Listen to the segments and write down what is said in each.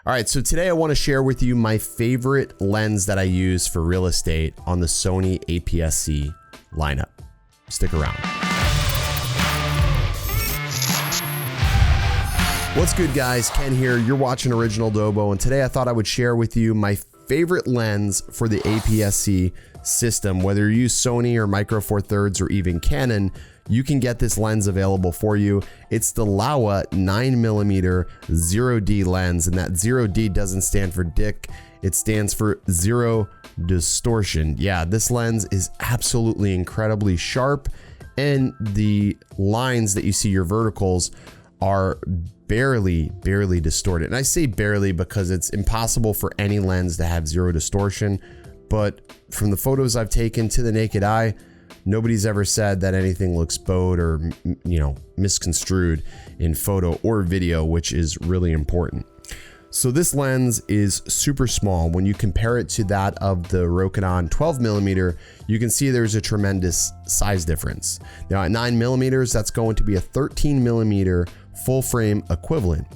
All right, so today I want to share with you my favorite lens that I use for real estate on the Sony APS-C lineup. Stick around. What's good, guys? Ken here. You're watching Original Dobo, and today I thought I would share with you my favorite lens for the APS-C system. Whether you use Sony or Micro Four Thirds or even Canon, you can get this lens available for you. It's the Laowa 9mm 0D lens, and that 0D doesn't stand for dick. It stands for zero distortion. Yeah, this lens is absolutely incredibly sharp, and the lines that you see, your verticals, are barely distorted. And I say barely because it's impossible for any lens to have zero distortion, but from the photos I've taken to the naked eye, nobody's ever said that anything looks bowed or, misconstrued in photo or video, which is really important. So this lens is super small. When you compare it to that of the Rokinon 12mm, you can see there's a tremendous size difference. Now at 9mm, that's going to be a 13mm full frame equivalent.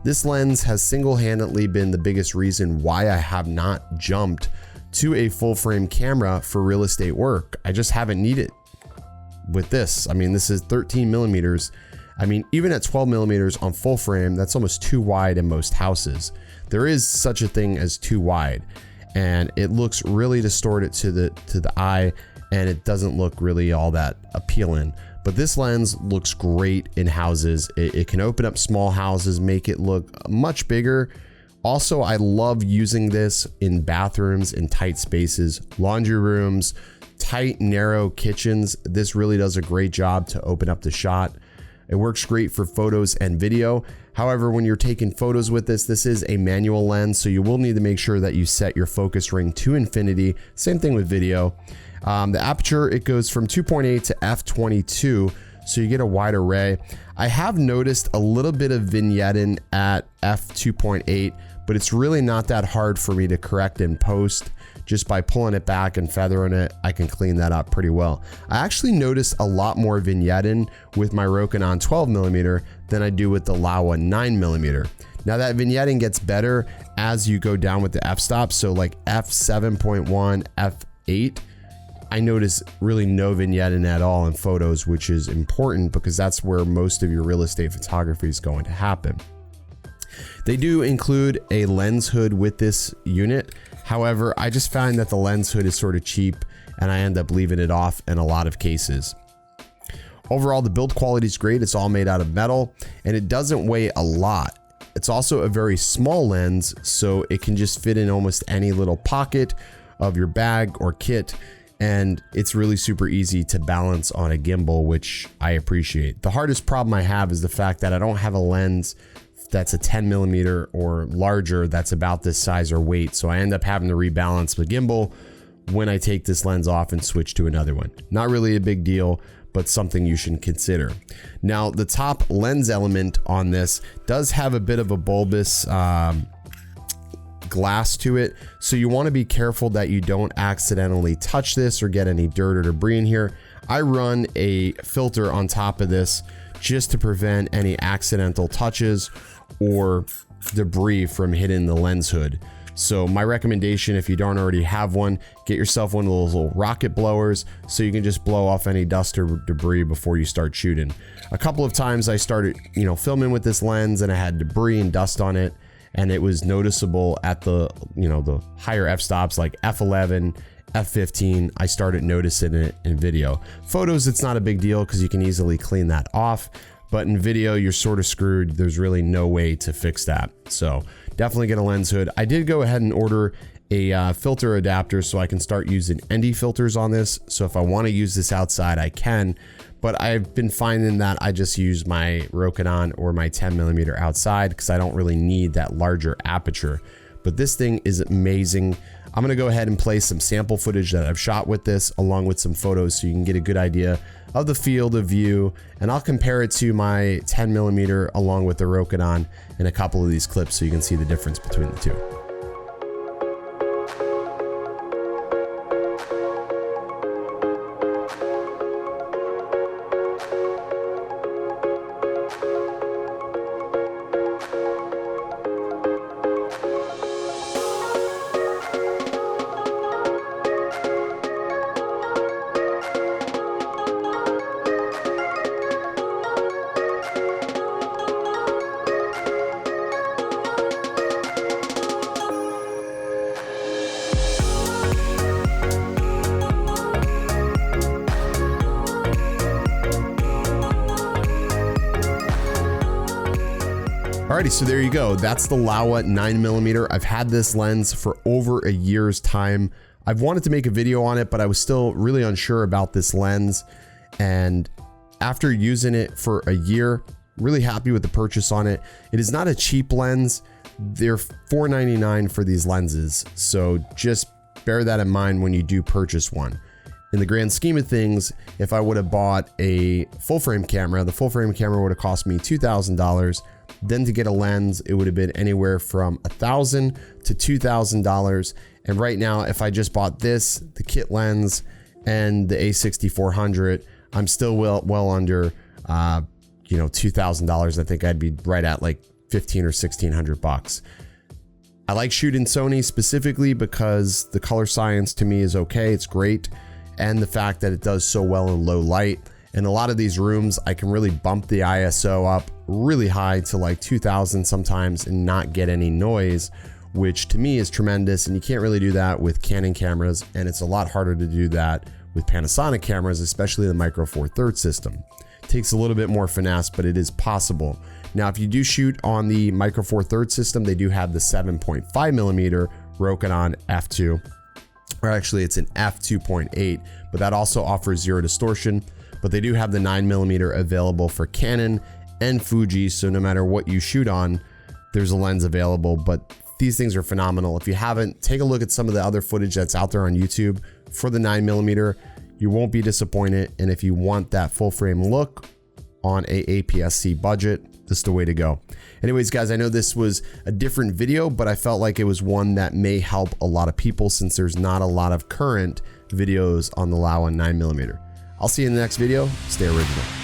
This lens has single-handedly been the biggest reason why I have not jumped to a full frame camera for real estate work. I just haven't needed with this. I mean, this is 13mm. I mean, even at 12mm on full frame, that's almost too wide in most houses. There is such a thing as too wide, and it looks really distorted to the eye, and it doesn't look really all that appealing. But this lens looks great in houses. It can open up small houses, make it look much bigger. Also, I love using this in bathrooms, in tight spaces, laundry rooms, tight, narrow kitchens. This really does a great job to open up the shot. It works great for photos and video. However, when you're taking photos with this is a manual lens, so you will need to make sure that you set your focus ring to infinity. Same thing with video. The aperture, it goes from 2.8 to f/22, so you get a wide array. I have noticed a little bit of vignetting at f/2.8, but it's really not that hard for me to correct in post. Just by pulling it back and feathering it, I can clean that up pretty well. I actually noticed a lot more vignetting with my Rokinon 12mm than I do with the Laowa 9mm. Now that vignetting gets better as you go down with the f-stop, so like f7.1, f8, I notice really no vignetting at all in photos, which is important because that's where most of your real estate photography is going to happen. They do include a lens hood with this unit. However, I just find that the lens hood is sort of cheap and I end up leaving it off in a lot of cases. Overall, the build quality is great. It's all made out of metal and it doesn't weigh a lot. It's also a very small lens, so it can just fit in almost any little pocket of your bag or kit. And it's really super easy to balance on a gimbal, which I appreciate. The hardest problem I have is the fact that I don't have a lens that's a 10mm or larger that's about this size or weight, so I end up having to rebalance the gimbal when I take this lens off and switch to another one. Not really a big deal, but something you should consider. Now, the top lens element on this does have a bit of a bulbous glass to it, so you want to be careful that you don't accidentally touch this or get any dirt or debris in here. I run a filter on top of this just to prevent any accidental touches or debris from hitting the lens hood. So my recommendation, if you don't already have one, get yourself one of those little rocket blowers so you can just blow off any dust or debris before you start shooting. A couple of times I started, filming with this lens and I had debris and dust on it, and it was noticeable at the, the higher f-stops like f11, f15. I started noticing it in video. Photos, it's not a big deal because you can easily clean that off, but in video, you're sort of screwed. There's really no way to fix that. So definitely get a lens hood. I did go ahead and order a filter adapter so I can start using ND filters on this. So if I want to use this outside, I can, but I've been finding that I just use my Rokinon or my 10mm outside because I don't really need that larger aperture. But this thing is amazing. I'm gonna go ahead and play some sample footage that I've shot with this along with some photos so you can get a good idea of the field of view, and I'll compare it to my 10mm along with the Rokinon in a couple of these clips so you can see the difference between the two. Alrighty, so there you go. That's the Laowa 9mm. I've had this lens for over a year's time. I've wanted to make a video on it, but I was still really unsure about this lens. And after using it for a year, really happy with the purchase on it. It is not a cheap lens. They're $4.99 for these lenses. So just bear that in mind when you do purchase one. In the grand scheme of things, if I would have bought a full frame camera, the full frame camera would have cost me $2,000. Then to get a lens, it would have been anywhere from $1,000 to $2,000. And right now, if I just bought this, the kit lens, and the A6400, I'm still well under, $2,000. I think I'd be right at like 1,500 or 1,600 bucks. I like shooting Sony specifically because the color science to me is okay. It's great. And the fact that it does so well in low light. In a lot of these rooms, I can really bump the ISO up really high to like 2000 sometimes and not get any noise, which to me is tremendous. And you can't really do that with Canon cameras. And it's a lot harder to do that with Panasonic cameras, especially the Micro Four Thirds system. It takes a little bit more finesse, but it is possible. Now, if you do shoot on the Micro Four Thirds system, they do have the 7.5mm Rokinon F2. Or actually it's an F2.8, but that also offers zero distortion. But they do have the 9mm available for Canon and Fuji, so no matter what you shoot on, there's a lens available. But these things are phenomenal. If you haven't, take a look at some of the other footage that's out there on YouTube for the 9mm. You won't be disappointed. And if you want that full frame look on a APS-C budget, this is the way to go. Anyways, guys, I know this was a different video, but I felt like it was one that may help a lot of people since there's not a lot of current videos on the Laowa 9mm. I'll see you in the next video. Stay original.